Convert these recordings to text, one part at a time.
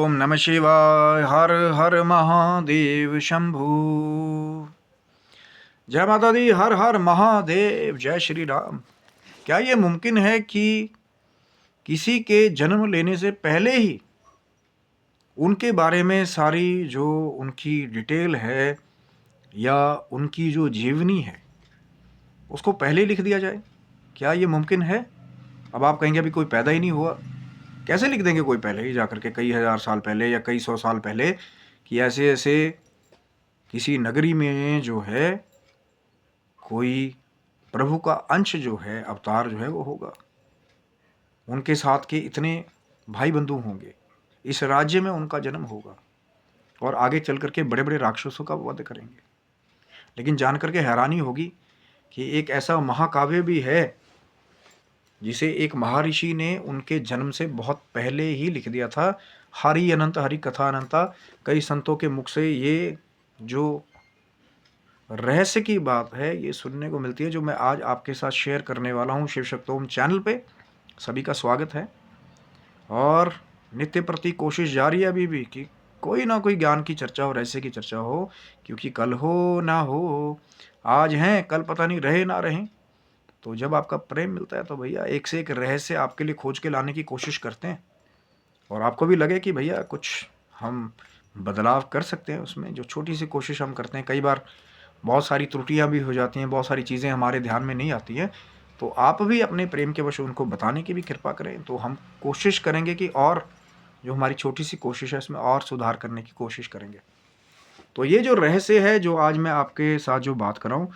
ओम नमः शिवाय। हर हर महादेव शंभू। जय माता दी। हर हर महादेव। जय श्री राम। क्या ये मुमकिन है कि किसी के जन्म लेने से पहले ही उनके बारे में सारी जो उनकी डिटेल है या उनकी जो जीवनी है उसको पहले ही लिख दिया जाए? क्या ये मुमकिन है? अब आप कहेंगे अभी कोई पैदा ही नहीं हुआ, कैसे लिख देंगे कोई पहले ही जाकर के कई हजार साल पहले या कई सौ साल पहले कि ऐसे ऐसे किसी नगरी में जो है कोई प्रभु का अंश जो है, अवतार जो है वो होगा, उनके साथ के इतने भाई बंधु होंगे, इस राज्य में उनका जन्म होगा और आगे चल करके बड़े बड़े राक्षसों का वध करेंगे। लेकिन जान करके हैरानी होगी कि एक ऐसा महाकाव्य भी है जिसे एक महर्षि ने उनके जन्म से बहुत पहले ही लिख दिया था। हरि अनंत हरि कथा अनंता। कई संतों के मुख से ये जो रहस्य की बात है ये सुनने को मिलती है, जो मैं आज आपके साथ शेयर करने वाला हूँ शिव शक्तोम चैनल पे। सभी का स्वागत है और नित्य प्रति कोशिश जारी है अभी भी कि कोई ना कोई ज्ञान की चर्चा हो, रहस्य की चर्चा हो, क्योंकि कल हो ना हो, आज हैं कल पता नहीं रहे ना रहें। तो जब आपका प्रेम मिलता है तो भैया एक से एक रहस्य आपके लिए खोज के लाने की कोशिश करते हैं और आपको भी लगे कि भैया कुछ हम बदलाव कर सकते हैं उसमें, जो छोटी सी कोशिश हम करते हैं। कई बार बहुत सारी त्रुटियां भी हो जाती हैं, बहुत सारी चीज़ें हमारे ध्यान में नहीं आती हैं, तो आप भी अपने प्रेम के वश उनको बताने की भी कृपा करें। तो हम कोशिश करेंगे कि और जो हमारी छोटी सी कोशिश है उसमें और सुधार करने की कोशिश करेंगे। तो ये जो रहस्य है जो आज मैं आपके साथ जो बात कर रहा हूँ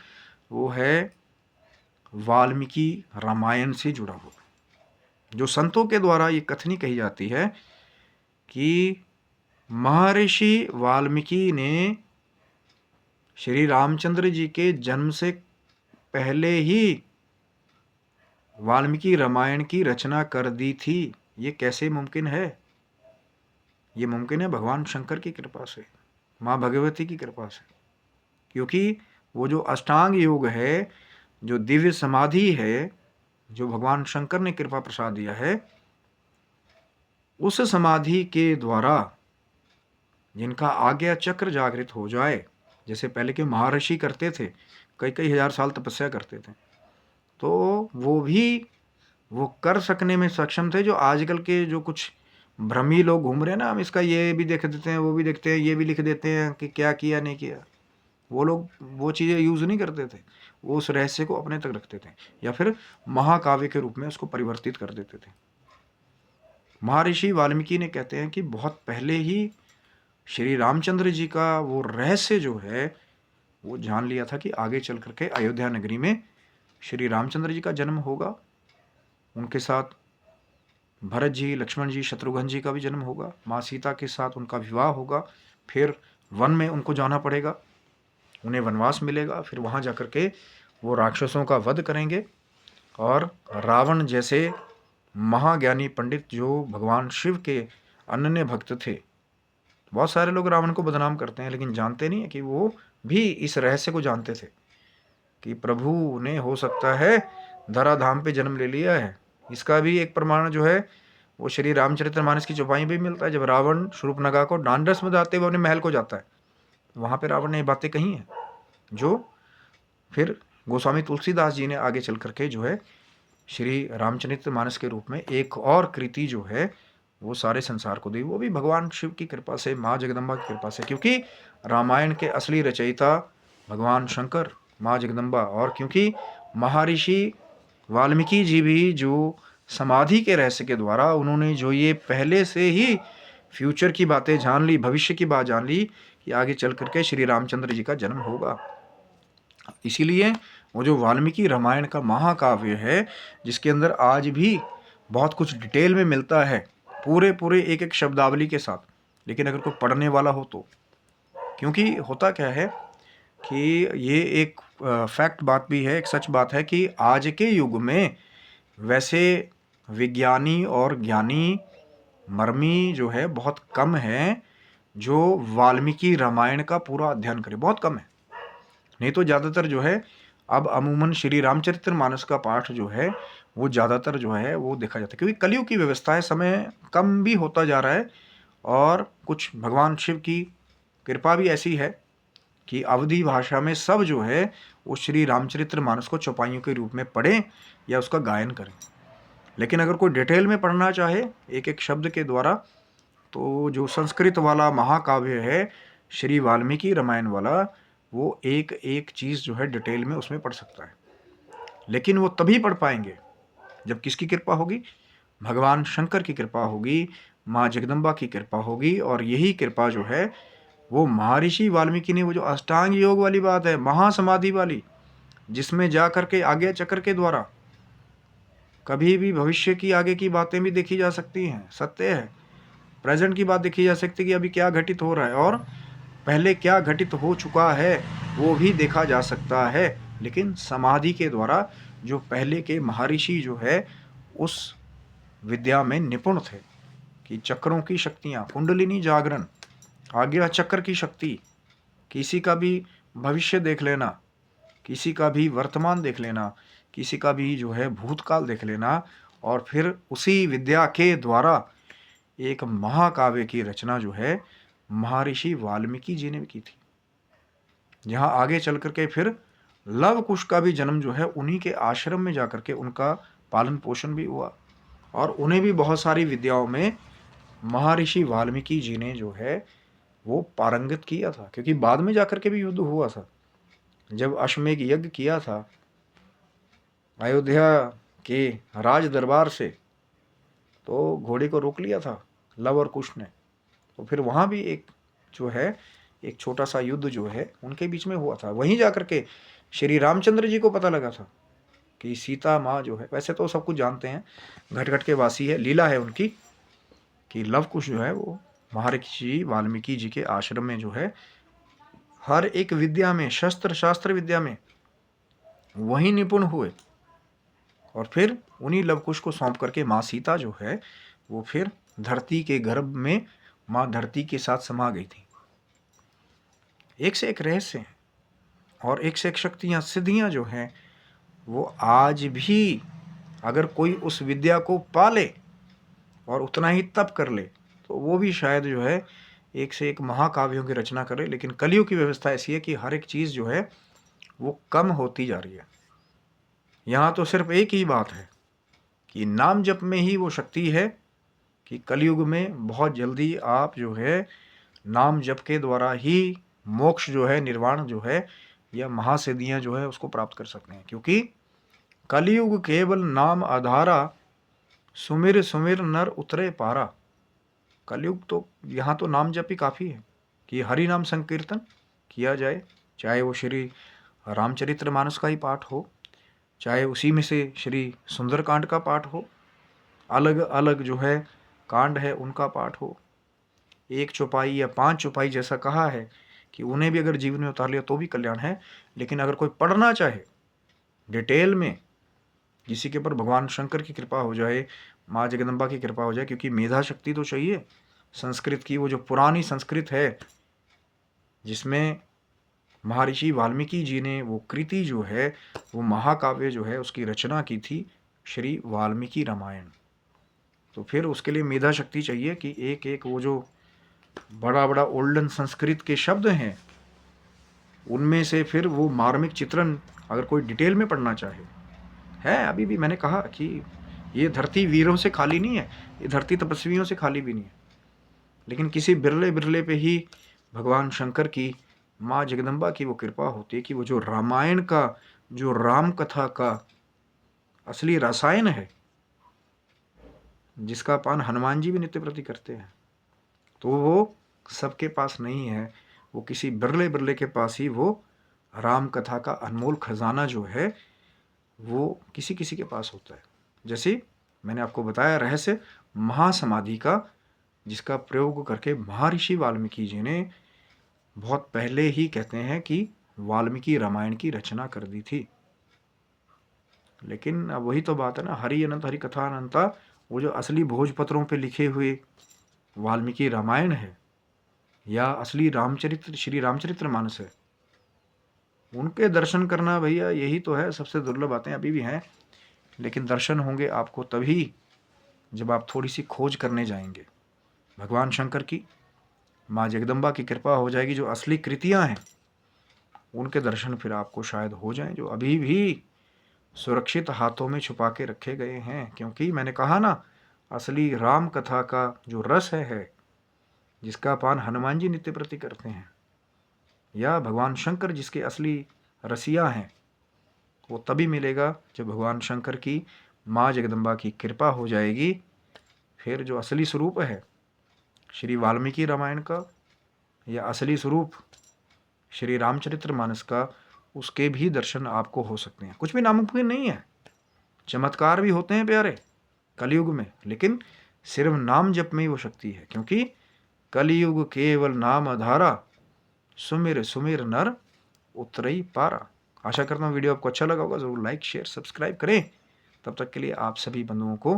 वो है वाल्मीकि रामायण से जुड़ा हुआ। जो संतों के द्वारा ये कथनी कही जाती है कि महर्षि वाल्मीकि ने श्री रामचंद्र जी के जन्म से पहले ही वाल्मीकि रामायण की रचना कर दी थी। ये कैसे मुमकिन है? ये मुमकिन है भगवान शंकर की कृपा से, माँ भगवती की कृपा से। क्योंकि वो जो अष्टांग योग है, जो दिव्य समाधि है, जो भगवान शंकर ने कृपा प्रसाद दिया है, उस समाधि के द्वारा जिनका आज्ञा चक्र जागृत हो जाए, जैसे पहले के महर्षि करते थे, कई कई हजार साल तपस्या करते थे, तो वो भी वो कर सकने में सक्षम थे। जो आजकल के जो कुछ भ्रमी लोग घूम रहे हैं ना, हम इसका ये भी देख देते हैं, वो भी देखते हैं, ये भी लिख देते हैं कि क्या किया नहीं किया, वो लोग वो चीज़ें यूज़ नहीं करते थे। वो उस रहस्य को अपने तक रखते थे या फिर महाकाव्य के रूप में उसको परिवर्तित कर देते थे। महर्षि वाल्मीकि ने कहते हैं कि बहुत पहले ही श्री रामचंद्र जी का वो रहस्य जो है वो जान लिया था कि आगे चल करके अयोध्या नगरी में श्री रामचंद्र जी का जन्म होगा, उनके साथ भरत जी, लक्ष्मण जी, शत्रुघ्न जी का भी जन्म होगा, माँ सीता के साथ उनका विवाह होगा, फिर वन में उनको जाना पड़ेगा, उन्हें वनवास मिलेगा, फिर वहाँ जाकर के वो राक्षसों का वध करेंगे और रावण जैसे महाज्ञानी पंडित जो भगवान शिव के अनन्य भक्त थे, बहुत सारे लोग रावण को बदनाम करते हैं लेकिन जानते नहीं है कि वो भी इस रहस्य को जानते थे कि प्रभु ने हो सकता है धराधाम पे जन्म ले लिया है। इसका भी एक प्रमाण जो है वो श्री रामचरितमानस की चौपाई भी मिलता है। जब रावण शूर्पणखा को डांडस में जाते हुए अपने महल को जाता है, वहाँ पे रावण ने ये बातें कही हैं जो फिर गोस्वामी तुलसीदास जी ने आगे चल करके जो है श्री रामचरितमानस के रूप में एक और कृति जो है वो सारे संसार को दी, वो भी भगवान शिव की कृपा से, माँ जगदम्बा की कृपा से। क्योंकि रामायण के असली रचयिता भगवान शंकर, माँ जगदम्बा, और क्योंकि महर्षि वाल्मीकि जी भी जो समाधि के रहस्य के द्वारा उन्होंने जो ये पहले से ही फ्यूचर की बातें जान ली, भविष्य की बात जान ली कि आगे चल करके श्री रामचंद्र जी का जन्म होगा। इसीलिए वो जो वाल्मीकि रामायण का महाकाव्य है जिसके अंदर आज भी बहुत कुछ डिटेल में मिलता है, पूरे पूरे एक एक शब्दावली के साथ, लेकिन अगर कोई पढ़ने वाला हो तो। क्योंकि होता क्या है कि ये एक फैक्ट बात भी है, एक सच बात है कि आज के युग में वैसे विज्ञानी और ज्ञानी मर्मी जो है बहुत कम है जो वाल्मीकि रामायण का पूरा अध्ययन करे, बहुत कम है। नहीं तो ज़्यादातर जो है अब अमूमन श्री रामचरितमानस का पाठ जो है वो ज़्यादातर जो है वो देखा जाता है, क्योंकि कलयुग की व्यवस्था है, समय कम भी होता जा रहा है और कुछ भगवान शिव की कृपा भी ऐसी है कि अवधी भाषा में सब जो है वो श्री रामचरितमानस को चौपाइयों के रूप में पढ़ें या उसका गायन करें। लेकिन अगर कोई डिटेल में पढ़ना चाहे एक एक शब्द के द्वारा, तो जो संस्कृत वाला महाकाव्य है श्री वाल्मीकि रामायण वाला, वो एक एक चीज़ जो है डिटेल में उसमें पढ़ सकता है। लेकिन वो तभी पढ़ पाएंगे जब किसकी कृपा होगी? भगवान शंकर की कृपा होगी, माँ जगदम्बा की कृपा होगी। और यही कृपा जो है वो महर्षि वाल्मीकि ने, वो जो अष्टांग योग वाली बात है, महासमाधि वाली, जिसमें जा करके आज्ञा चक्र के द्वारा कभी भी भविष्य की आगे की बातें भी देखी जा सकती हैं, सत्य है। प्रेजेंट की बात देखी जा सकती है कि अभी क्या घटित हो रहा है, और पहले क्या घटित हो चुका है वो भी देखा जा सकता है। लेकिन समाधि के द्वारा जो पहले के महर्षि जो है उस विद्या में निपुण थे कि चक्रों की शक्तियाँ, कुंडलिनी जागरण, आज्ञा चक्र की शक्ति, किसी का भी भविष्य देख लेना, किसी का भी वर्तमान देख लेना, किसी का भी जो है भूतकाल देख लेना, और फिर उसी विद्या के द्वारा एक महाकाव्य की रचना जो है महर्षि वाल्मीकि जी ने की थी। जहाँ आगे चल करके फिर लव कुश का भी जन्म जो है उन्हीं के आश्रम में जाकर के उनका पालन पोषण भी हुआ, और उन्हें भी बहुत सारी विद्याओं में महर्षि वाल्मीकि जी ने जो है वो पारंगत किया था। क्योंकि बाद में जाकर के भी युद्ध हुआ था, जब अश्वमेध यज्ञ किया था अयोध्या के राज दरबार से, तो घोड़े को रोक लिया था लव और कुश ने। तो फिर वहाँ भी एक जो है एक छोटा सा युद्ध जो है उनके बीच में हुआ था। वहीं जाकर के श्री रामचंद्र जी को पता लगा था कि सीता माँ जो है, वैसे तो सब कुछ जानते हैं, घट घट के वासी है, लीला है उनकी, कि लव कुश जो है वो महर्षि वाल्मीकि जी के आश्रम में जो है हर एक विद्या में, शस्त्र शास्त्र विद्या में वही निपुण हुए। और फिर उन्हीं लवकुश को सौंप करके माँ सीता जो है वो फिर धरती के गर्भ में माँ धरती के साथ समा गई थी। एक से एक रहस्य हैं और एक से एक शक्तियाँ, सिद्धियाँ जो हैं वो आज भी अगर कोई उस विद्या को पाले और उतना ही तप कर ले तो वो भी शायद जो है एक से एक महाकाव्यों की रचना करे। लेकिन कलयुग की व्यवस्था ऐसी है कि हर एक चीज़ जो है वो कम होती जा रही है। यहाँ तो सिर्फ एक ही बात है कि नाम जप में ही वो शक्ति है कि कलयुग में बहुत जल्दी आप जो है नाम जप के द्वारा ही मोक्ष जो है, निर्वाण जो है, या महासिद्धियाँ जो है उसको प्राप्त कर सकते हैं। क्योंकि कलयुग केवल नाम आधारा, सुमिर सुमिर नर उतरे पारा। कलयुग तो यहाँ तो नाम जप ही काफ़ी है कि हरि नाम संकीर्तन किया जाए, चाहे वो श्री रामचरितमानस का ही पाठ हो, चाहे उसी में से श्री सुंदरकांड का पाठ हो, अलग अलग जो है कांड है उनका पाठ हो, एक चौपाई या 5 चौपाई जैसा कहा है कि उन्हें भी अगर जीवन में उतार लिया तो भी कल्याण है। लेकिन अगर कोई पढ़ना चाहे डिटेल में, किसी के ऊपर भगवान शंकर की कृपा हो जाए, माँ जगदम्बा की कृपा हो जाए, क्योंकि मेधा शक्ति तो चाहिए। संस्कृत की वो जो पुरानी संस्कृत है जिसमें महर्षि वाल्मीकि जी ने वो कृति जो है, वो महाकाव्य जो है उसकी रचना की थी, श्री वाल्मीकि रामायण। तो फिर उसके लिए मेधा शक्ति चाहिए कि एक एक वो जो बड़ा बड़ा ओल्डन संस्कृत के शब्द हैं उनमें से फिर वो मार्मिक चित्रण अगर कोई डिटेल में पढ़ना चाहे है। अभी भी मैंने कहा कि ये धरती वीरों से खाली नहीं है, ये धरती तपस्वियों से खाली भी नहीं है। लेकिन किसी बिरले बिरले पे ही भगवान शंकर की, माँ जगदम्बा की वो कृपा होती है कि वो जो रामायण का, जो राम कथा का असली रसायन है, जिसका पान हनुमान जी भी नित्य प्रति करते हैं, तो वो सबके पास नहीं है। वो किसी बिरले बिरले के पास ही वो राम कथा का अनमोल खजाना जो है वो किसी किसी के पास होता है। जैसे मैंने आपको बताया रहस्य महासमाधि का, जिसका प्रयोग करके महर्षि वाल्मीकि जी ने बहुत पहले ही कहते हैं कि वाल्मीकि रामायण की रचना कर दी थी। लेकिन अब वही तो बात है ना, हरि अनंत हरि कथा अनंता, वो जो असली भोजपत्रों पे लिखे हुए वाल्मीकि रामायण है या असली रामचरित्र श्री रामचरितमानस है, उनके दर्शन करना भैया यही तो है सबसे दुर्लभ बातें। अभी भी हैं, लेकिन दर्शन होंगे आपको तभी जब आप थोड़ी सी खोज करने जाएंगे। भगवान शंकर की, माँ जगदम्बा की कृपा हो जाएगी। जो असली कृतियाँ हैं उनके दर्शन फिर आपको शायद हो जाएं, जो अभी भी सुरक्षित हाथों में छुपा के रखे गए हैं। क्योंकि मैंने कहा ना, असली राम कथा का जो रस है जिसका पान हनुमान जी नित्य प्रति करते हैं, या भगवान शंकर जिसके असली रसिया हैं, वो तभी मिलेगा जब भगवान शंकर की माँ जगदम्बा की कृपा हो जाएगी। फिर जो असली स्वरूप है श्री वाल्मीकि रामायण का, या असली स्वरूप श्री रामचरितमानस का, उसके भी दर्शन आपको हो सकते हैं। कुछ भी नामुमकिन नहीं है। चमत्कार भी होते हैं प्यारे कलयुग में, लेकिन सिर्फ नाम जप में ही वो शक्ति है। क्योंकि कलयुग केवल नाम आधारा, सुमिर सुमिर नर उतरई पारा। आशा करता हूँ वीडियो आपको अच्छा लगा होगा। ज़रूर लाइक शेयर सब्सक्राइब करें। तब तक के लिए आप सभी बंधुओं को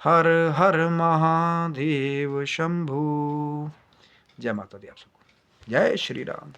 हर हर महादेव शंभू। जय माता दी आप सबको। जय श्री राम।